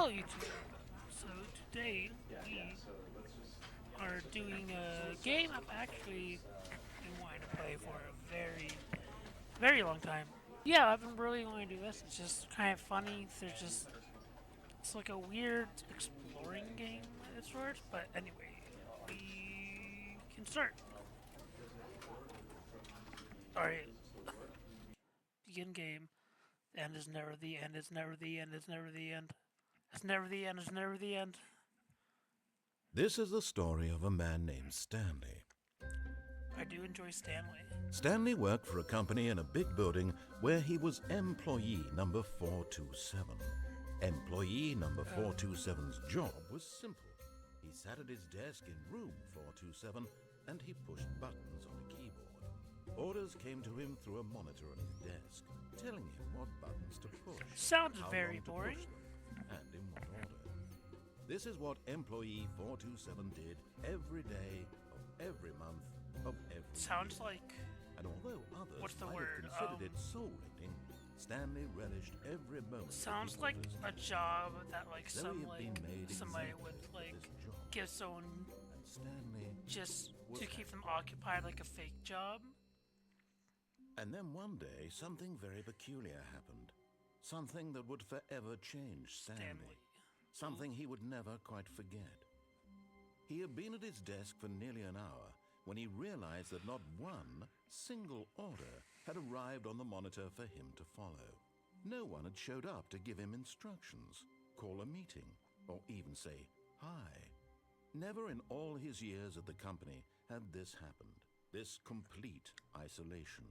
Hello YouTube! So today we are doing a game I've actually been wanting to play for a very long time. Yeah, I've been really wanting to do this. It's just kind of funny. It's like a weird exploring game at its sorts. But anyway, we can start. Alright, begin game. The end is never the end, it's never the end, it's never the end. It's never the end, it's never the end. This is the story of a man named Stanley. I do enjoy Stanley. Stanley worked for a company in a big building where he was employee number 427. Employee number 427's job was simple. He sat at his desk in room 427 and he pushed buttons on a keyboard. Orders came to him through a monitor on his desk, telling him what buttons to push, Sounds how very long to boring. push them, and in what order. This is what employee 427 did every day of every month of every Sounds year. like And although others what's the might word? have considered it soul-rending, Stanley relished every moment. sounds of his like orders. a job that like Though he had been made somebody exactly would for like this job. give someone And Stanley just was to keep them happy. occupied like a fake job. And then one day, something very peculiar happened. Something that would forever change Stanley. Stanley. Something he would never quite forget. He had been at his desk for nearly an hour when he realized that not one single order had arrived on the monitor for him to follow. No one had showed up to give him instructions, call a meeting, or even say hi. Never in all his years at the company had this happened, this complete isolation.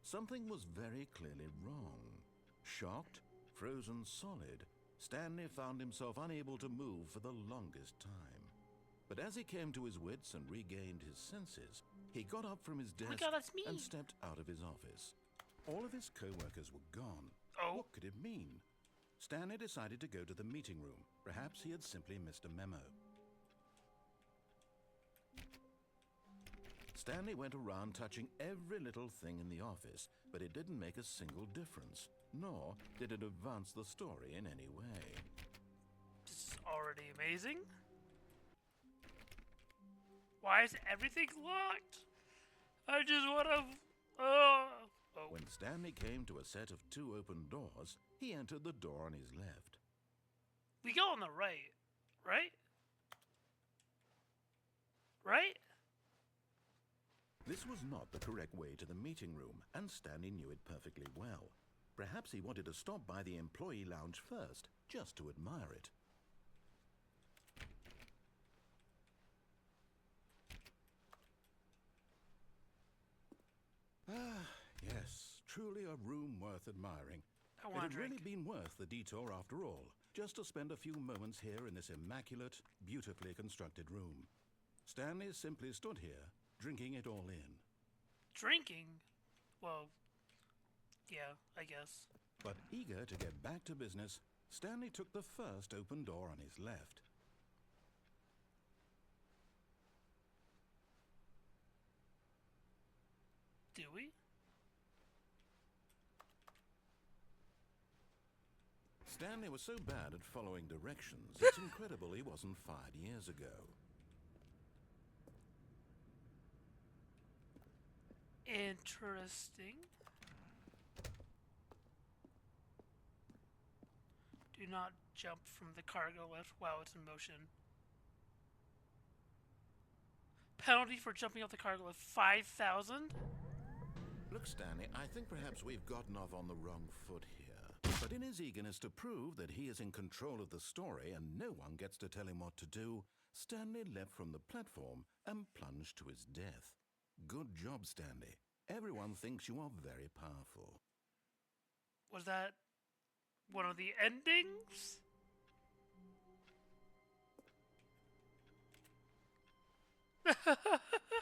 Something was very clearly wrong. Shocked, frozen solid, Stanley found himself unable to move for the longest time. But as he came to his wits and regained his senses, he got up from his Oh my desk God, that's me. and stepped out of his office. All of his co-workers were gone. Oh. What could it mean? Stanley decided to go to the meeting room. Perhaps he had simply missed a memo. Stanley went around touching every little thing in the office, but it didn't make a single difference, nor did it advance the story in any way. This is already amazing. Why is everything locked? I just want to. Oh. When Stanley came to a set of two open doors, he entered the door on his left. We go on the right, right? Right? This was not the correct way to the meeting room, and Stanley knew it perfectly well. Perhaps he wanted to stop by the employee lounge first, just to admire it. Ah, yes, truly a room worth admiring. I It want had a really drink. been worth the detour after all, just to spend a few moments here in this immaculate, beautifully constructed room. Stanley simply stood here, drinking it all in. Drinking? Well, yeah, I guess. But eager to get back to business, Stanley took the first open door on his left. Do we? Stanley was so bad at following directions, it's incredible he wasn't fired years ago. Interesting. Do not jump from the cargo lift while it's in motion. Penalty for jumping off the cargo lift, 5,000? Look, Stanley, I think perhaps we've gotten off on the wrong foot here. But in his eagerness to prove that he is in control of the story and no one gets to tell him what to do, Stanley leapt from the platform and plunged to his death. Good job, Stanley. Everyone thinks you are very powerful. Was that one of the endings?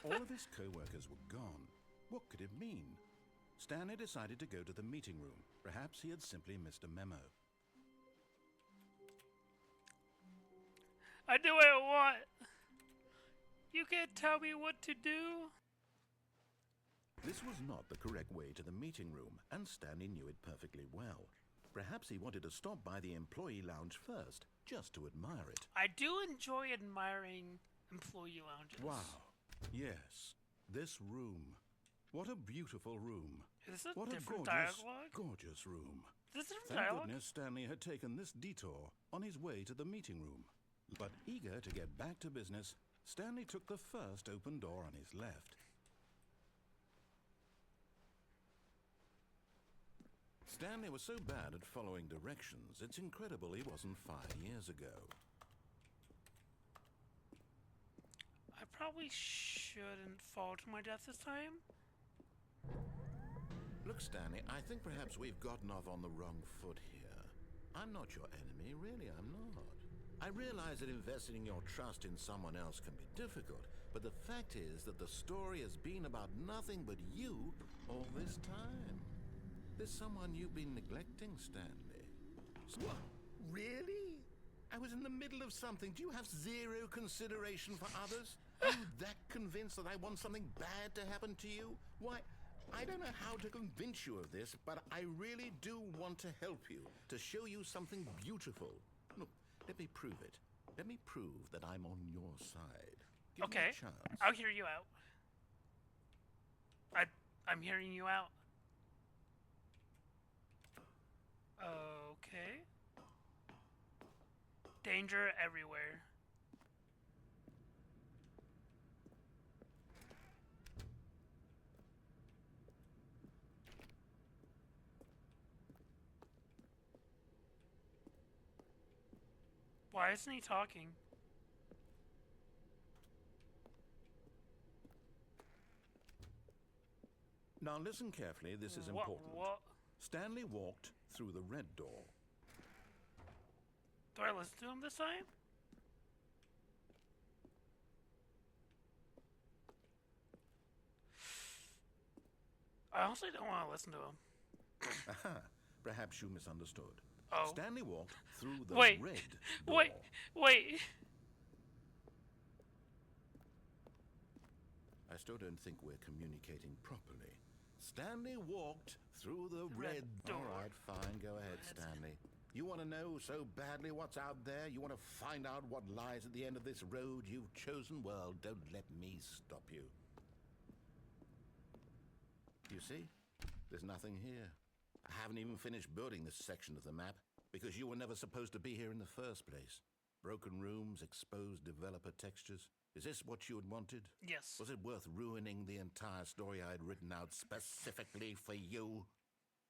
All of his co-workers were gone. What could it mean? Stanley decided to go to the meeting room. Perhaps he had simply missed a memo. I do what I want. You can't tell me what to do. This was not the correct way to the meeting room, and Stanley knew it perfectly well. Perhaps he wanted to stop by the employee lounge first, just to admire it. I do enjoy admiring employee lounges. Wow. Yes. This room. What a beautiful room. Is this a What a different gorgeous, dialogue? gorgeous room. Is this a different Thank dialogue? goodness Stanley had taken this detour on his way to the meeting room. But eager to get back to business, Stanley took the first open door on his left. Stanley was so bad at following directions, it's incredible he wasn't 5 years ago. I probably shouldn't fall to my death this time. Look, Stanley, I think perhaps we've gotten off on the wrong foot here. I'm not your enemy, really, I'm not. I realize that investing your trust in someone else can be difficult, but the fact is that the story has been about nothing but you all this time. There's someone you've been neglecting, Stanley. What? Really? I was in the middle of something. Do you have zero consideration for others? Are you that convinced that I want something bad to happen to you? Why, I don't know how to convince you of this, but I really do want to help you, to show you something beautiful. Look, let me prove it. Let me prove that I'm on your side. Give me Okay, a chance. I'll hear you out. I'm hearing you out. Okay. Danger everywhere. Why isn't he talking? Now listen carefully, this is important. What? Stanley walked through the red door. Do I listen to him this time? I honestly don't want to listen to him. Aha, perhaps you misunderstood. Oh. Stanley walked through the Wait. red door. Wait. I still don't think we're communicating properly. Stanley walked through the red door. All right, fine, go ahead, Stanley. You want to know so badly what's out there? You want to find out what lies at the end of this road you've chosen? Well, don't let me stop you. You see? There's nothing here. I haven't even finished building this section of the map because you were never supposed to be here in the first place. Broken rooms, exposed developer textures. Is this what you had wanted? Yes. Was it worth ruining the entire story I had written out specifically for you?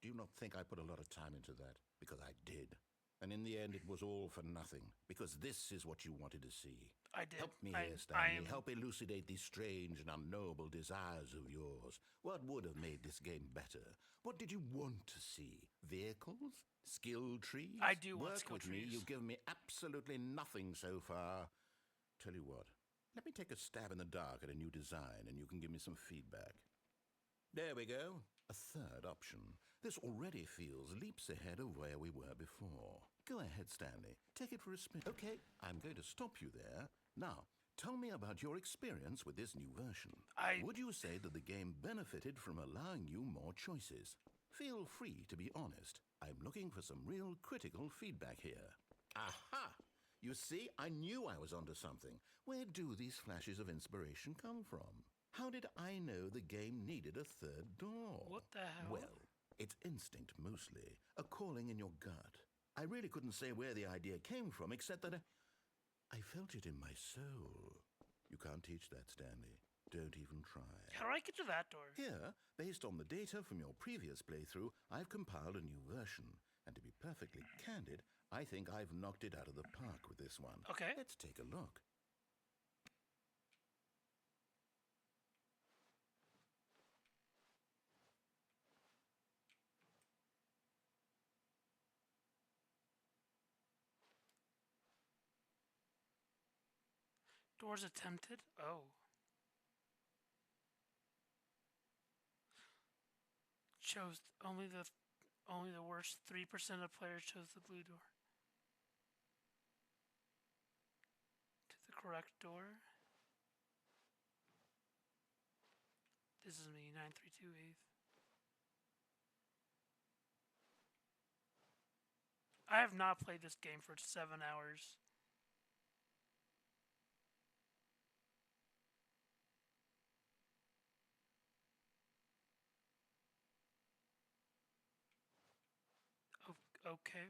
Do you not think I put a lot of time into that? Because I did. And in the end, it was all for nothing. Because this is what you wanted to see. I did. Help me here, Stanley. Help elucidate these strange and unknowable desires of yours. What would have made this game better? What did you want to see? Vehicles? Skill trees? I do want Work skill with trees. me. You've given me absolutely nothing so far. Tell you what. Let me take a stab in the dark at a new design and you can give me some feedback. There we go. A third option. This already feels leaps ahead of where we were before. Go ahead, Stanley. Take it for a spin. Okay, I'm going to stop you there. Now, tell me about your experience with this new version. Would you say that the game benefited from allowing you more choices? Feel free to be honest. I'm looking for some real critical feedback here. Aha! You see, I knew I was onto something. Where do these flashes of inspiration come from? How did I know the game needed a third door? What the hell? Well, it's instinct mostly, a calling in your gut. I really couldn't say where the idea came from, except that I felt it in my soul. You can't teach that, Stanley. Don't even try. How do I get to that door? Here, based on the data from your previous playthrough, I've compiled a new version. And to be perfectly candid, I think I've knocked it out of the park with this one. Okay. Let's take a look. Doors attempted? Oh. Chose only the worst 3% of players chose the blue door. To the correct door. This is me, 9328. I have not played this game for 7 hours. Okay.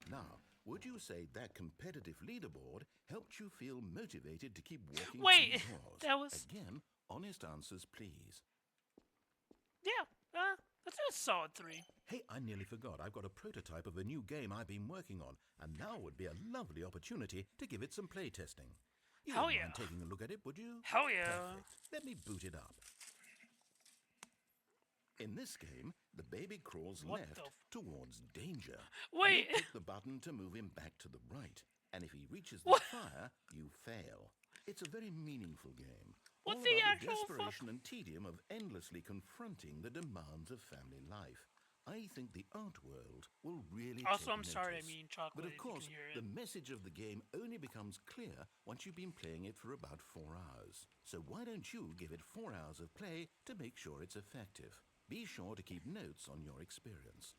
Now, would you say that competitive leaderboard helped you feel motivated to keep walking Wait, through doors? that was... Again, honest answers, please. Yeah, that's a solid 3. Hey, I nearly forgot. I've got a prototype of a new game I've been working on, and now would be a lovely opportunity to give it some playtesting. You Hell wouldn't yeah. mind taking a look at it, would you? Hell yeah. Perfect. Let me boot it up. In this game, the baby crawls left towards danger. Wait! You click the button to move him back to the right, and if he reaches the fire, you fail. It's a very meaningful game. What's all the about actual desperation and tedium of endlessly confronting the demands of family life. I think the art world will really Also, take I'm sorry, I notice. mean chocolate. But of course, if you can hear it. the message of the game only becomes clear once you've been playing it for about 4 hours. So why don't you give it 4 hours of play to make sure it's effective? Be sure to keep notes on your experience.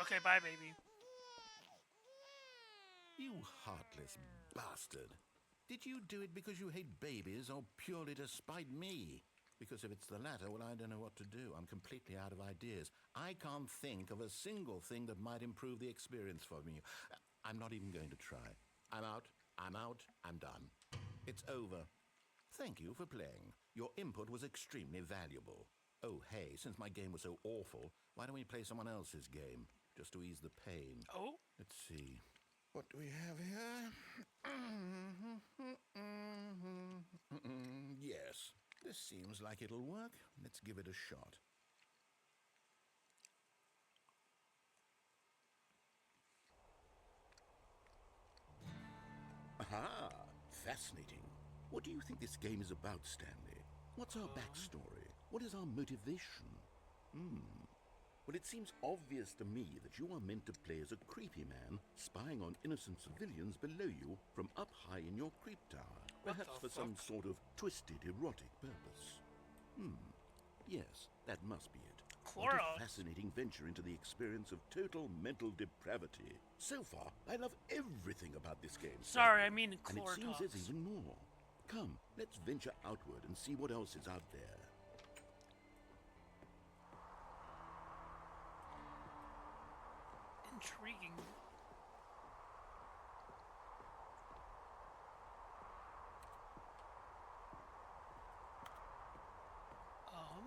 Okay, bye, baby. You heartless bastard. Did you do it because you hate babies or purely to spite me? Because if it's the latter, well, I don't know what to do. I'm completely out of ideas. I can't think of a single thing that might improve the experience for me. I'm not even going to try. I'm out. I'm done. It's over. Thank you for playing. Your input was extremely valuable. Oh, hey, since my game was so awful, why don't we play someone else's game, just to ease the pain? Oh? Let's see. What do we have here? Yes, this seems like it'll work. Let's give it a shot. Aha! Fascinating. What do you think this game is about, Stanley? What's our backstory? What is our motivation? Well, it seems obvious to me that you are meant to play as a creepy man spying on innocent civilians below you from up high in your creep tower, perhaps for some sort of twisted erotic purpose. Yes, that must be it. What a fascinating venture into the experience of total mental depravity. So far, I love everything about this game. Sorry, I mean And it seems there's even more. Come, let's venture outward and see what else is out there. Intriguing. Oh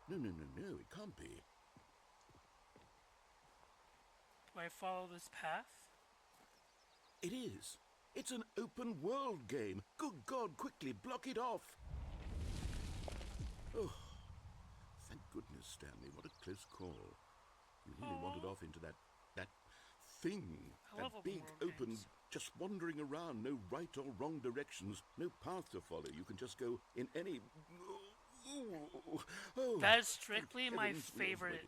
no. No, it can't be. Do I follow this path? It is. It's an open world game. Good God, quickly block it off. Oh, thank goodness, Stanley. What a close call. You really wandered off into that thing. That big, open, just wandering around. No right or wrong directions. No path to follow. You can just go in any... Oh, that is strictly my favorite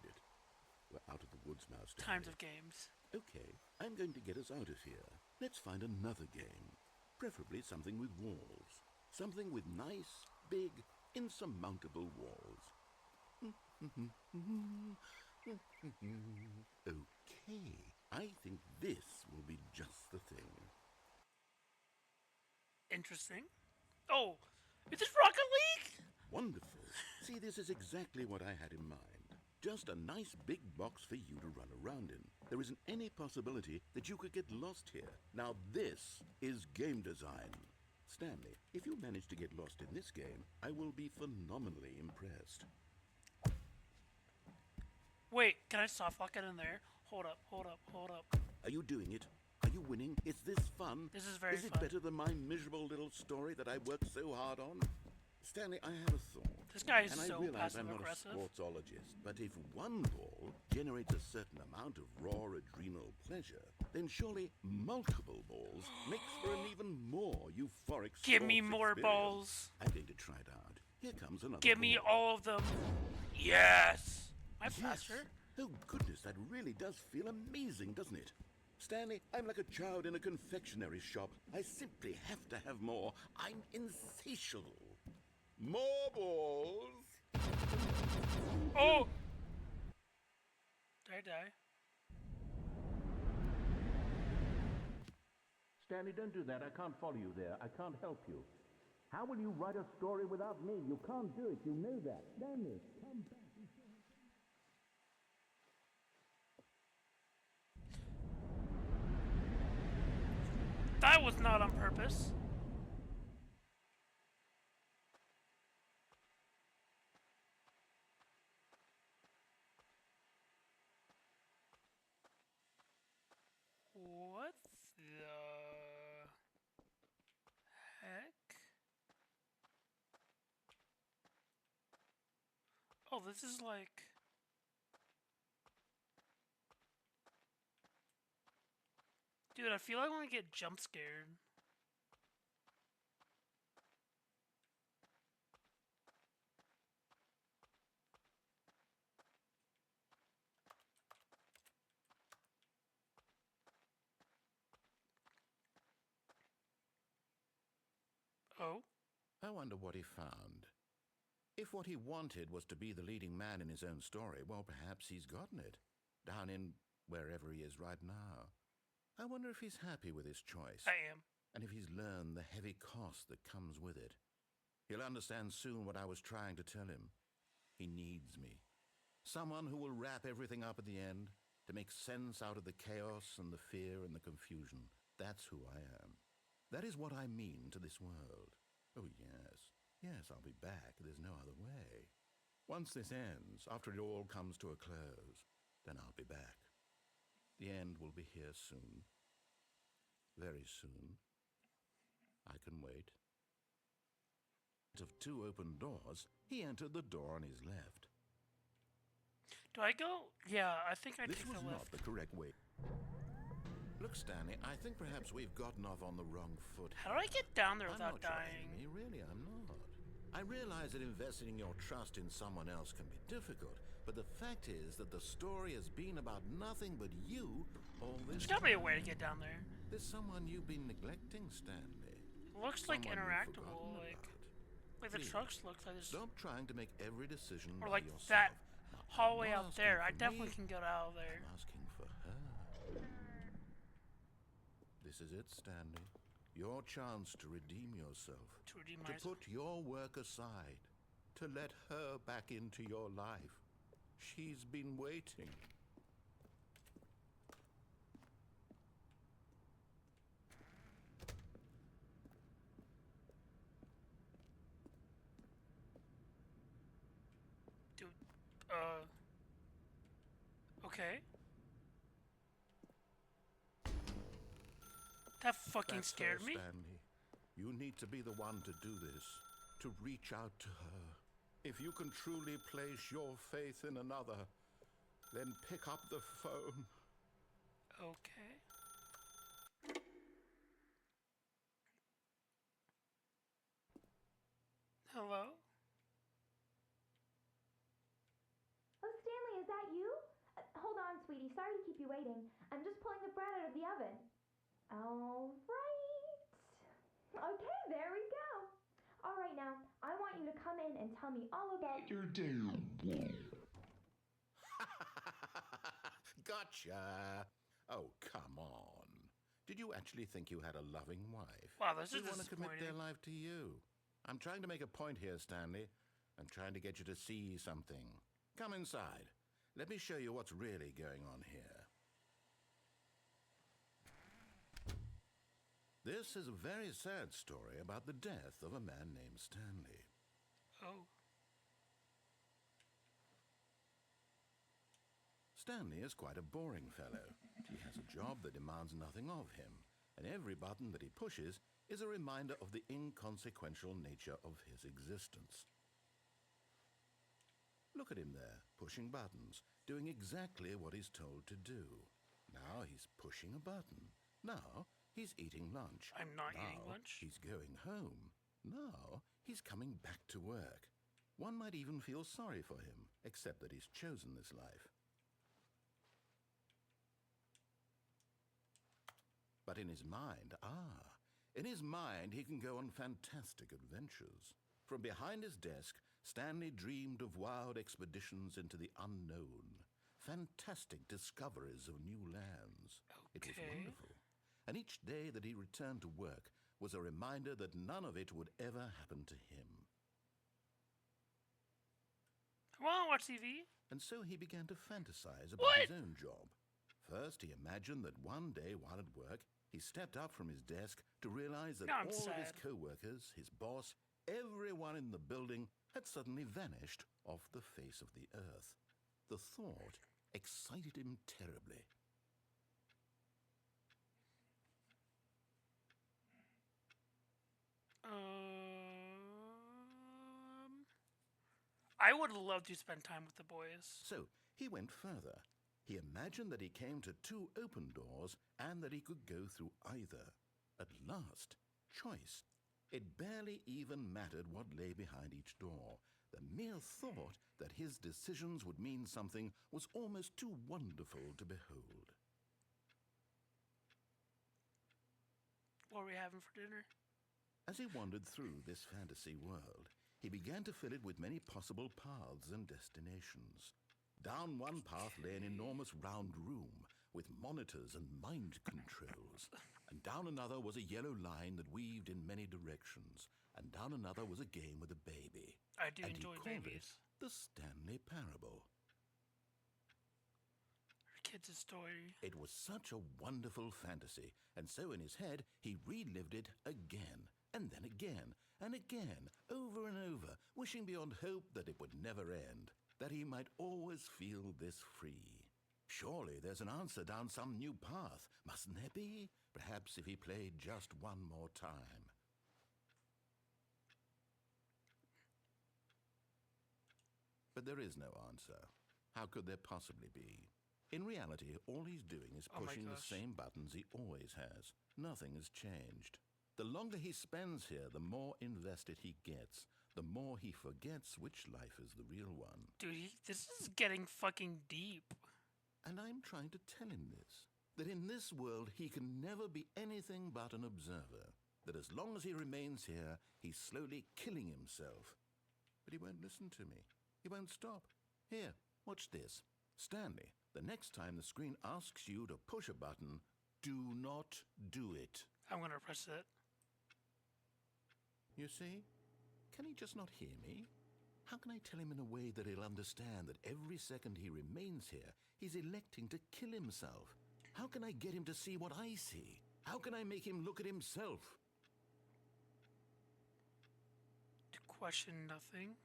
We're out of the woods now, Stanley. kinds of games. Okay, I'm going to get us out of here. Let's find another game. Preferably something with walls. Something with nice, big, insurmountable walls. Okay, I think this will be just the thing. Interesting. Oh, is this Rocket League? Wonderful. See, this is exactly what I had in mind. Just a nice big box for you to run around in. There isn't any possibility that you could get lost here. Now this is game design. Stanley, if you manage to get lost in this game, I will be phenomenally impressed. Wait, can I softlock it in there? Hold up. Are you doing it? Are you winning? Is this fun? This is very fun. Is it better than my miserable little story that I worked so hard on? Stanley, I have a thought. This guy is and so I realize passive I'm not aggressive. a sportsologist, but if one ball generates a certain amount of raw adrenal pleasure, then surely multiple balls makes for an even more euphoric Give me sports more experience. balls. I'm going to try it out. Here comes another Give me ball. all of them. Yes. Am I faster? Oh, goodness, that really does feel amazing, doesn't it? Stanley, I'm like a child in a confectionery shop. I simply have to have more. I'm insatiable. More balls! Oh! Did I die? Stanley, don't do that. I can't follow you there. I can't help you. How will you write a story without me? You can't do it. You know that. Stanley, come back. That was not on purpose. What the heck? Oh, this is like... Dude, I feel like I'm gonna get jump scared. Oh? I wonder what he found. If what he wanted was to be the leading man in his own story, well, perhaps he's gotten it. Down in wherever he is right now. I wonder if he's happy with his choice. I am. And if he's learned the heavy cost that comes with it. He'll understand soon what I was trying to tell him. He needs me. Someone who will wrap everything up at the end, to make sense out of the chaos and the fear and the confusion. That's who I am. That is what I mean to this world. Oh, yes. Yes, I'll be back. There's no other way. Once this ends, after it all comes to a close, then I'll be back. The end will be here soon. Very soon. I can wait. Of two open doors, he entered the door on his left. Do I go? Yeah, I think I This take was the not left. the correct way. Look, Stanley, I think perhaps we've gotten off on the wrong foot. How do I get down there I'm without not your dying? enemy, really, I'm not. I realize that investing your trust in someone else can be difficult, but the fact is that the story has been about nothing but you all this There's gotta be a way to get down there. There's someone you've been neglecting, Stanley. It looks like Someone you've interactable, forgotten like about. the Please, trucks look like this. Stop trying to make every decision Or by like yourself. that Now, hallway I'm not out there. I asking for definitely me, can get out of there. I'm asking for her. This is it, Stanley. Your chance to redeem yourself. To redeem To myself. put your work aside. To let her back into your life. She's been waiting. Dude, okay. That fucking That's scared her, me. Stanley. You need to be the one to do this. To reach out to her. If you can truly place your faith in another, then pick up the phone. Okay. Hello? Oh, Stanley, is that you? Hold on, sweetie. Sorry to keep you waiting. I'm just pulling the bread out of the oven. All right. Okay, there we go. All right, now, I want you to come in and tell me all about your day. Gotcha. Oh, come on. Did you actually think you had a loving wife? Wow, this is They want to commit their disappointing. life to you. I'm trying to make a point here, Stanley. I'm trying to get you to see something. Come inside. Let me show you what's really going on here. This is a very sad story about the death of a man named Stanley. Oh. Stanley is quite a boring fellow. He has a job that demands nothing of him, and every button that he pushes is a reminder of the inconsequential nature of his existence. Look at him there, pushing buttons, doing exactly what he's told to do. Now he's pushing a button. Now he's eating lunch. I'm not Now eating lunch. He's going home. Now he's coming back to work. One might even feel sorry for him, except that he's chosen this life. But in his mind, he can go on fantastic adventures. From behind his desk, Stanley dreamed of wild expeditions into the unknown, fantastic discoveries of new lands. It was wonderful. And each day that he returned to work was a reminder that none of it would ever happen to him. I want to watch TV. And so he began to fantasize about his own job. First, he imagined that one day while at work, he stepped up from his desk to realize that all of his co-workers, his boss, everyone in the building had suddenly vanished off the face of the earth. The thought excited him terribly. I would love to spend time with the boys. So he went further. He imagined that he came to 2 open doors and that he could go through either. At last, choice. It barely even mattered what lay behind each door. The mere thought that his decisions would mean something was almost too wonderful to behold. What are we having for dinner? As he wandered through this fantasy world, he began to fill it with many possible paths and destinations. Down one path lay an enormous round room with monitors and mind controls. And down another was a yellow line that weaved in many directions. And down another was a game with a baby. I do and enjoy he called babies. it the Stanley Parable. Kids' story. It was such a wonderful fantasy, and so in his head he relived it again, and then again, and again, over and over, wishing beyond hope that it would never end, that he might always feel this free. Surely there's an answer down some new path, mustn't there be? Perhaps if he played just one more time. But there is no answer. How could there possibly be? In reality, all he's doing is pushing the same buttons he always has. Nothing has changed. The longer he spends here, the more invested he gets. The more he forgets which life is the real one. Dude, this is getting fucking deep. And I'm trying to tell him this. That in this world, he can never be anything but an observer. That as long as he remains here, he's slowly killing himself. But he won't listen to me. He won't stop. Here, watch this. Stanley, the next time the screen asks you to push a button, do not do it. I'm gonna press it. You see? Can he just not hear me? How can I tell him in a way that he'll understand that every second he remains here, he's electing to kill himself? How can I get him to see what I see? How can I make him look at himself? To question nothing.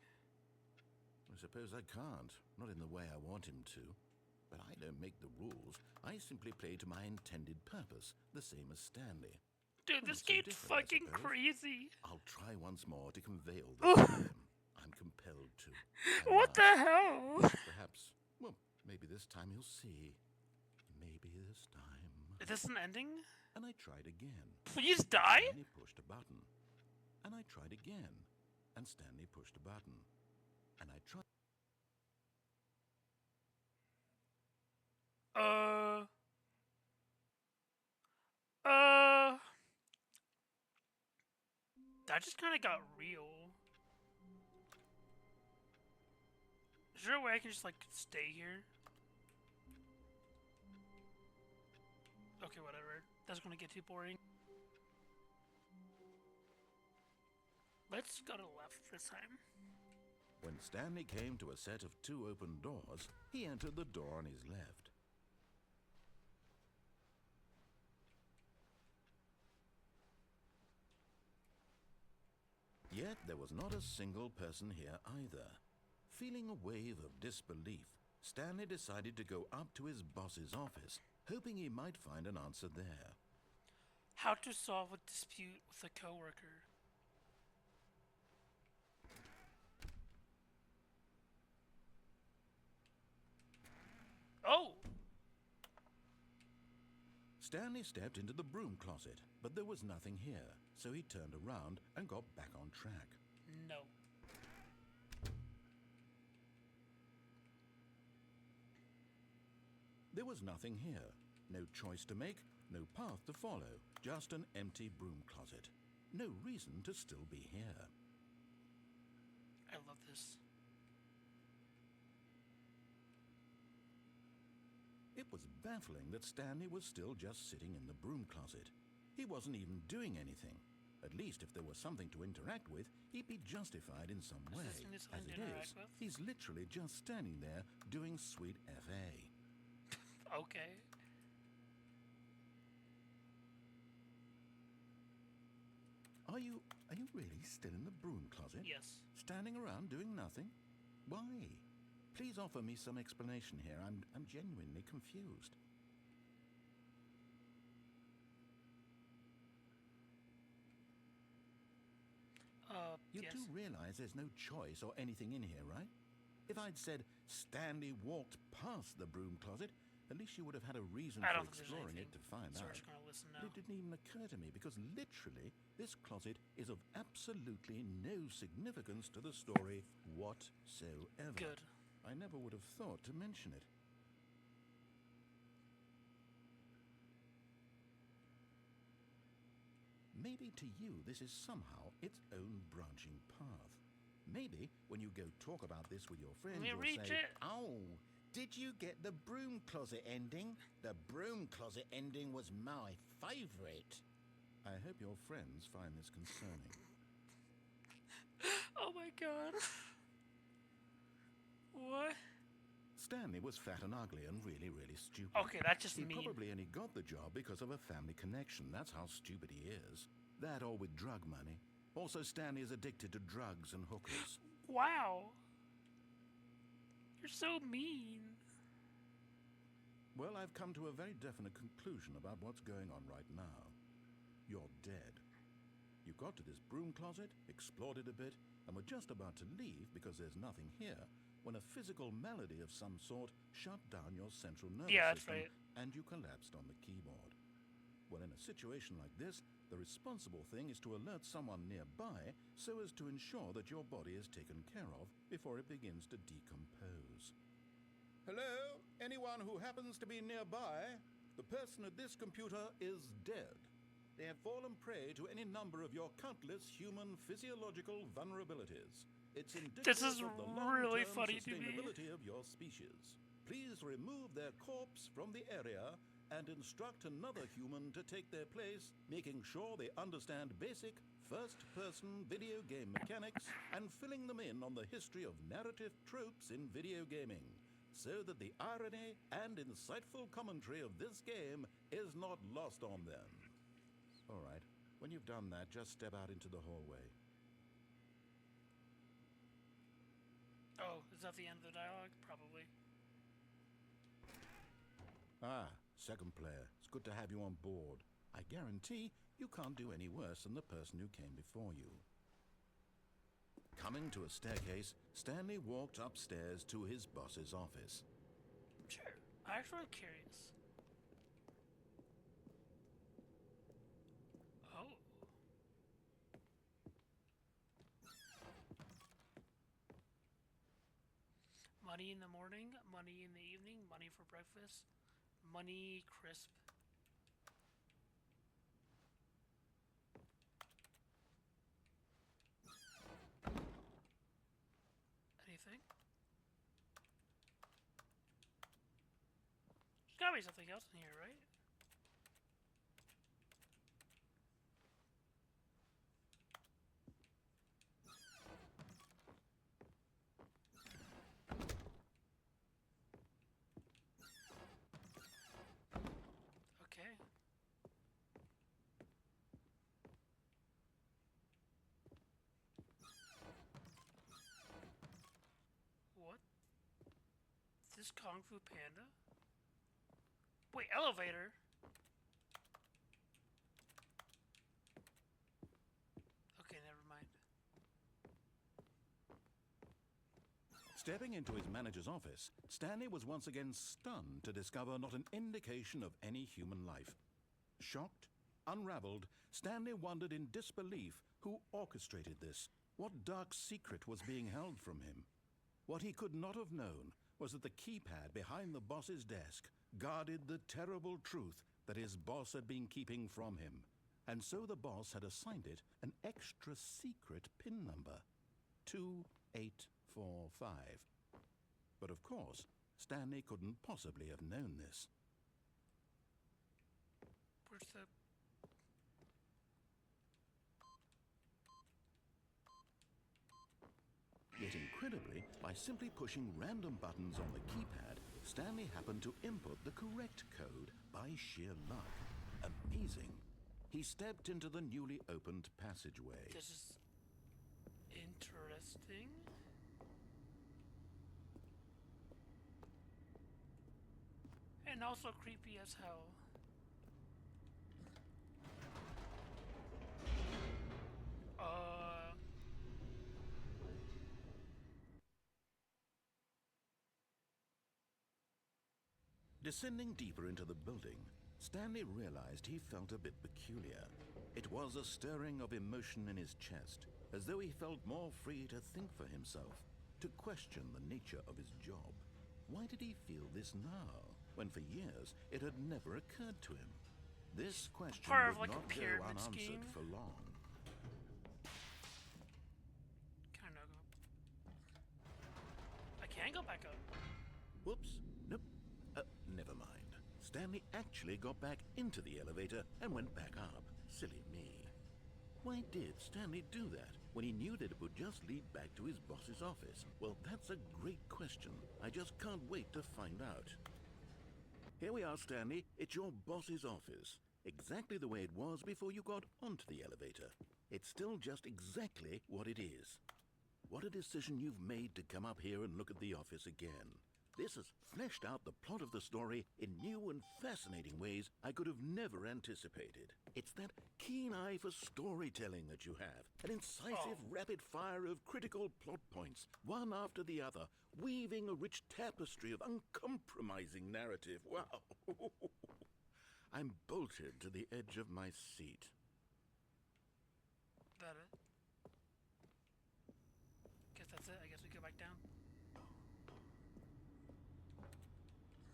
I suppose I can't. Not in the way I want him to. But I don't make the rules. I simply play to my intended purpose, the same as Stanley. Dude, this game's fucking crazy. I'll try once more to convey all this to him. I'm compelled to. What the hell? Perhaps, well, maybe this time he'll see. Maybe this time. Is this an ending? And I tried again. Please die? And he pushed a button. And I tried again. And Stanley pushed a button. And I tried. That just kind of got real. Is there a way I can just, like, stay here? Okay, whatever. That's gonna get too boring. Let's go to the left this time. When Stanley came to a set of 2 open doors, he entered the door on his left. Yet there was not a single person here either. Feeling a wave of disbelief, Stanley decided to go up to his boss's office, hoping he might find an answer there. How to solve a dispute with a coworker. Oh! Stanley stepped into the broom closet, but there was nothing here, so he turned around and got back on track. No. There was nothing here. No choice to make, No path to follow, just an empty broom closet. No reason to still be here. I love this. It was baffling that Stanley was still just sitting in the broom closet. He wasn't even doing anything. At least if there was something to interact with, he'd be justified in some way. As it is, he's literally just standing there doing sweet FA. Okay. Are you really still in the broom closet? Yes. Standing around doing nothing? Why? Please offer me some explanation here. I'm genuinely confused. You yes. do realize there's no choice or anything in here, right? If I'd said Stanley walked past the broom closet, at least you would have had a reason for exploring it to find out. We're just gonna listen now. But it didn't even occur to me because literally this closet is of absolutely no significance to the story whatsoever. Good. I never would have thought to mention it. Maybe to you this is somehow its own branching path. Maybe when you go talk about this with your friends, you'll say, "Oh, did you get the broom closet ending? The broom closet ending was my favorite." I hope your friends find this concerning. Oh my god. What? Stanley was fat and ugly and really, really stupid. Okay, that's just he mean. Probably only got the job because of a family connection. That's how stupid he is. That or with drug money. Also, Stanley is addicted to drugs and hookers. Wow. You're so mean. Well, I've come to a very definite conclusion about what's going on right now. You're dead. You got to this broom closet, explored it a bit, and were just about to leave because there's nothing here when a physical malady of some sort shut down your central nervous system, and you collapsed on the keyboard. Well, in a situation like this, the responsible thing is to alert someone nearby so as to ensure that your body is taken care of before it begins to decompose. Hello? Anyone who happens to be nearby? The person at this computer is dead. They have fallen prey to any number of your countless human physiological vulnerabilities. It's indicative of the long-term sustainability of your species. Please remove their corpse from the area and instruct another human to take their place, making sure they understand basic first-person video game mechanics and filling them in on the history of narrative tropes in video gaming, so that the irony and insightful commentary of this game is not lost on them. All right, when you've done that, just step out into the hallway. Oh, is that the end of the dialogue? Probably. Ah, second player. It's good to have you on board. I guarantee you can't do any worse than the person who came before you. Coming to a staircase, Stanley walked upstairs to his boss's office. Sure. I'm actually curious. Oh. Money in the morning, money in the evening, money for breakfast, money crisp. Anything? There's gotta be something else in here, right? Okay. What? This Kung Fu Panda? Wait, elevator? Okay, never mind. Stepping into his manager's office, Stanley was once again stunned to discover not an indication of any human life. Shocked, unraveled, Stanley wondered in disbelief who orchestrated this, what dark secret was being held from him. What he could not have known was that the keypad behind the boss's desk guarded the terrible truth that his boss had been keeping from him, and so the boss had assigned it an extra secret PIN number, 2845. But of course, Stanley couldn't possibly have known this. Where's the... Yet incredibly, by simply pushing random buttons on the keypad, Stanley happened to input the correct code by sheer luck. Amazing. He stepped into the newly opened passageway. This is interesting. And also creepy as hell. Descending deeper into the building, Stanley realized he felt a bit peculiar. It was a stirring of emotion in his chest, as though he felt more free to think for himself, to question the nature of his job. Why did he feel this now, when for years it had never occurred to him? This question Part of would like not a go pyramid unanswered scheme. for long. Kind of. I can go back up. Whoops. Nope. Never mind. Stanley actually got back into the elevator and went back up. Silly me. Why did Stanley do that when he knew that it would just lead back to his boss's office? Well, that's a great question. I just can't wait to find out. Here we are, Stanley. It's your boss's office. Exactly the way it was before you got onto the elevator. It's still just exactly what it is. What a decision you've made to come up here and look at the office again. This has fleshed out the plot of the story in new and fascinating ways I could have never anticipated. It's that keen eye for storytelling that you have, an incisive rapid fire of critical plot points, one after the other, weaving a rich tapestry of uncompromising narrative. Wow! I'm bolted to the edge of my seat. That it? Guess that's it. I guess we go back down.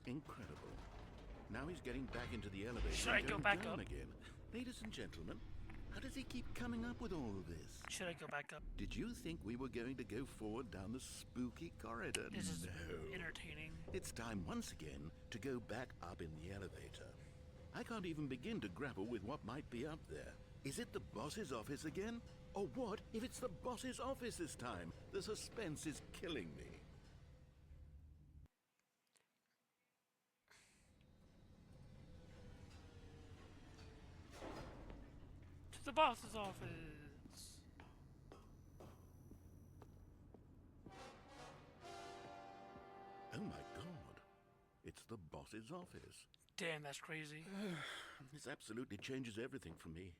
Incredible. Now he's getting back into the elevator. Should I and go going back down up? again. Ladies and gentlemen, how does he keep coming up with all of this? Should I go back up? Did you think we were going to go forward down the spooky corridor? This is No. entertaining. It's time once again to go back up in the elevator. I can't even begin to grapple with what might be up there. Is it the boss's office again? Or what if it's the boss's office this time? The suspense is killing me. To the boss's office. Oh my god. It's the boss's office. Damn, that's crazy. This absolutely changes everything for me.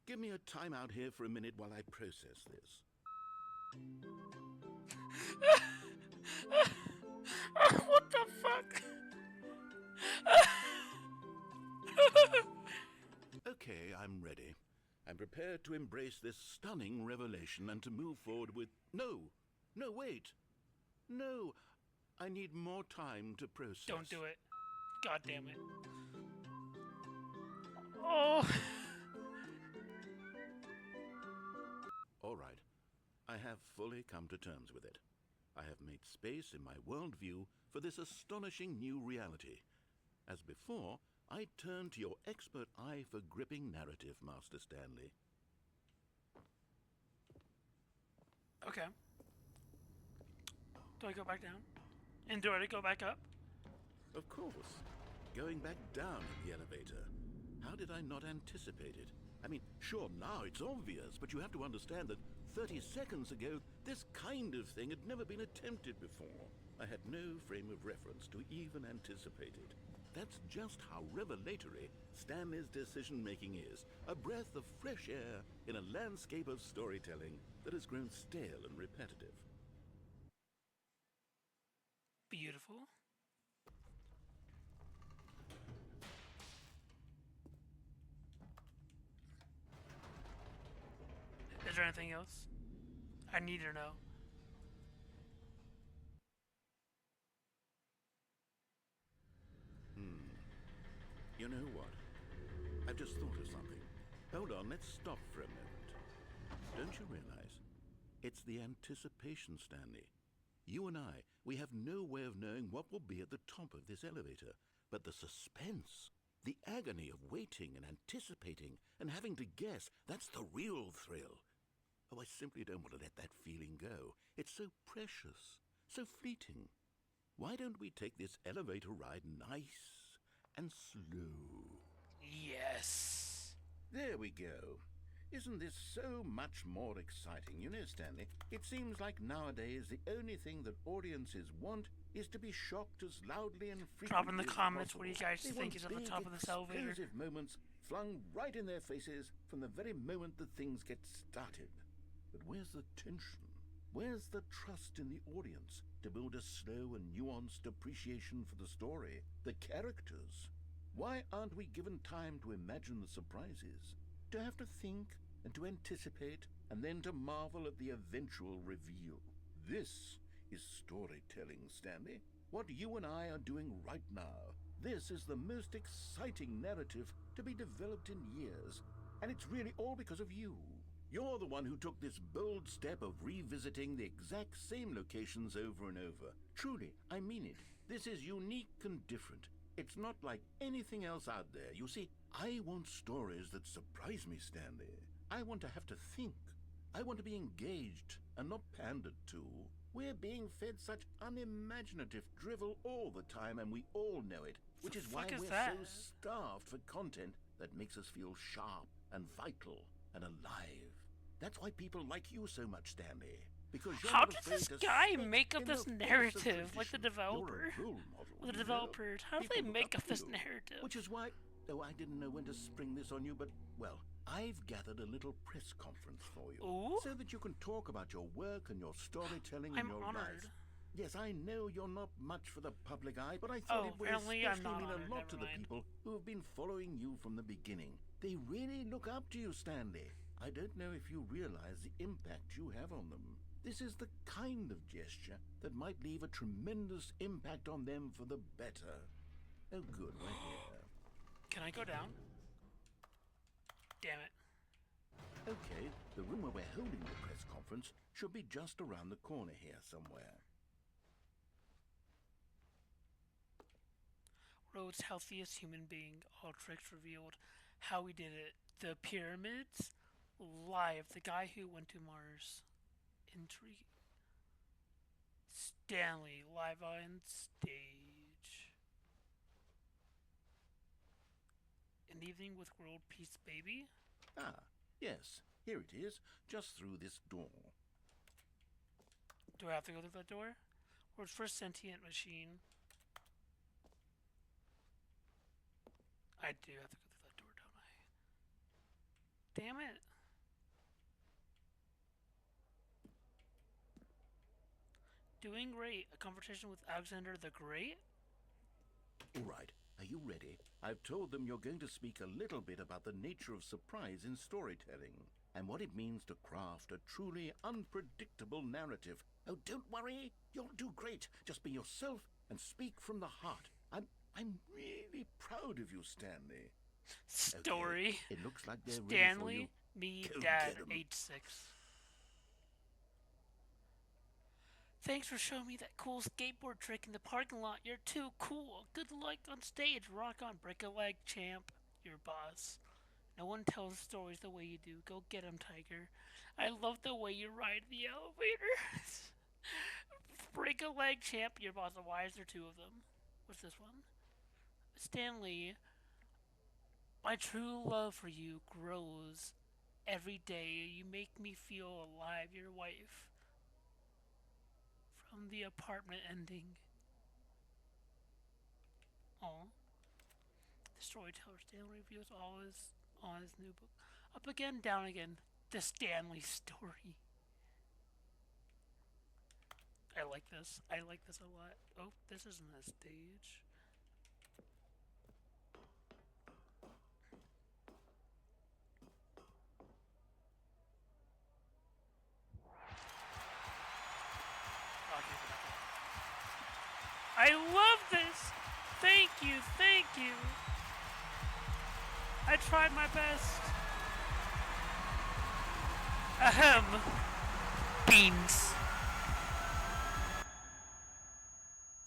Give me a time out here for a minute while I process this. What the fuck? Okay, I'm ready. I'm prepared to embrace this stunning revelation and to move forward with... No! No, wait! No! I need more time to process. Don't do it. God damn it. Oh! All right. I have fully come to terms with it. I have made space in my worldview for this astonishing new reality. As before, I turn to your expert eye for gripping narrative, Master Stanley. Okay. Do I go back down? And do I go back up? Of course. Going back down in the elevator. How did I not anticipate it? I mean, sure, now it's obvious, but you have to understand that 30 seconds ago, this kind of thing had never been attempted before. I had no frame of reference to even anticipate it. That's just how revelatory Stanley's decision-making is. A breath of fresh air in a landscape of storytelling that has grown stale and repetitive. Beautiful. Is there anything else? I need to know. You know what? I've just thought of something. Hold on, let's stop for a moment. Don't you realize? It's the anticipation, Stanley. You and I, we have no way of knowing what will be at the top of this elevator. But the suspense, the agony of waiting and anticipating and having to guess, that's the real thrill. Oh, I simply don't want to let that feeling go. It's so precious, so fleeting. Why don't we take this elevator ride nice and slow? Yes. There we go. Isn't this so much more exciting? You know, Stanley, it seems like nowadays the only thing that audiences want is to be shocked as loudly and frequently Drop in the as comments possible. what you guys They think want is at the big, top of this elevator. explosive moments flung right in their faces from the very moment that things get started. But where's the tension? Where's the trust in the audience to build a slow and nuanced appreciation for the story, the characters? Why aren't we given time to imagine the surprises, to have to think and to anticipate, and then to marvel at the eventual reveal? This is storytelling, Stanley. What you and I are doing right now. This is the most exciting narrative to be developed in years, and it's really all because of you. You're the one who took this bold step of revisiting the exact same locations over and over. Truly, I mean it. This is unique and different. It's not like anything else out there. You see, I want stories that surprise me, Stanley. I want to have to think. I want to be engaged and not pandered to. We're being fed such unimaginative drivel all the time, and we all know it, which is why we're so starved for content that makes us feel sharp and vital and alive. That's why people like you so much, Stanley. Because you're How not did afraid this to guy step make up in this the face of narrative, like the tradition. developer? You're a role model, The you know. developers, how do they People look make up to this you. narrative? Which is why, oh, I didn't know when to spring this on you, but, well, I've gathered a little press conference for you. Ooh? So that you can talk about your work and your storytelling I'm and your honored. life. Yes, I know you're not much for the public eye, but I thought Oh, it would apparently I'm especially not mean honored, a lot never to the mind. people who have been following you from the beginning. They really look up to you, Stanley. I don't know if you realize the impact you have on them. This is the kind of gesture that might leave a tremendous impact on them for the better. Oh, good, we're here. Can I go down? Damn it. Okay, the room where we're holding the press conference should be just around the corner here somewhere. World's healthiest human being, all tricks revealed. How we did it. The pyramids? Live. The guy who went to Mars. Intrigue. Stanley, live on stage. An evening with world peace, baby? Ah, yes, here it is, just through this door. Do I have to go through that door? World's first sentient machine. I do have to go through that door, don't I? Damn it. Doing great. A conversation with Alexander the Great? All right, are you ready? I've told them you're going to speak a little bit about the nature of surprise in storytelling and what it means to craft a truly unpredictable narrative. Oh, don't worry, you'll do great. Just be yourself and speak from the heart. I'm really proud of you, Stanley. Story. Okay, it looks like they're ready for Stanley, you. me, Go Dad, get 'em. age 6. Thanks for showing me that cool skateboard trick in the parking lot. You're too cool. Good luck on stage. Rock on. Break a leg, champ. Your boss. No one tells stories the way you do. Go get 'em, Tiger. I love the way you ride the elevator. Break a leg, champ. Your boss. Why is there 2 of them? What's this one? Stanley, my true love for you grows every day. You make me feel alive. Your wife. From the apartment ending. Oh. The storyteller Stanley reviews all his on his new book. Up again, down again. The Stanley story. I like this. I like this a lot. Oh, this isn't a stage. I love this! Thank you, thank you! I tried my best. Ahem. Beans.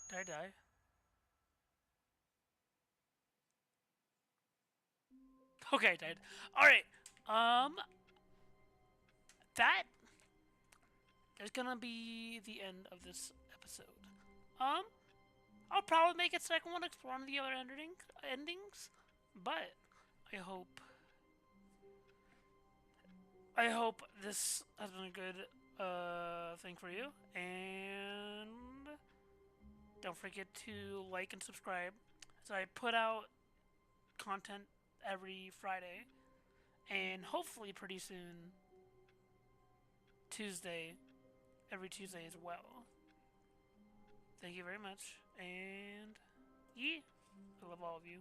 Did I die? Okay, I died. Alright. That is gonna be the end of this episode. I'll probably make a second one exploring the other endings, but I hope this has been a good thing for you, and don't forget to like and subscribe. So I put out content every Friday, and hopefully pretty soon every Tuesday as well. Thank you very much, and yeah, I love all of you.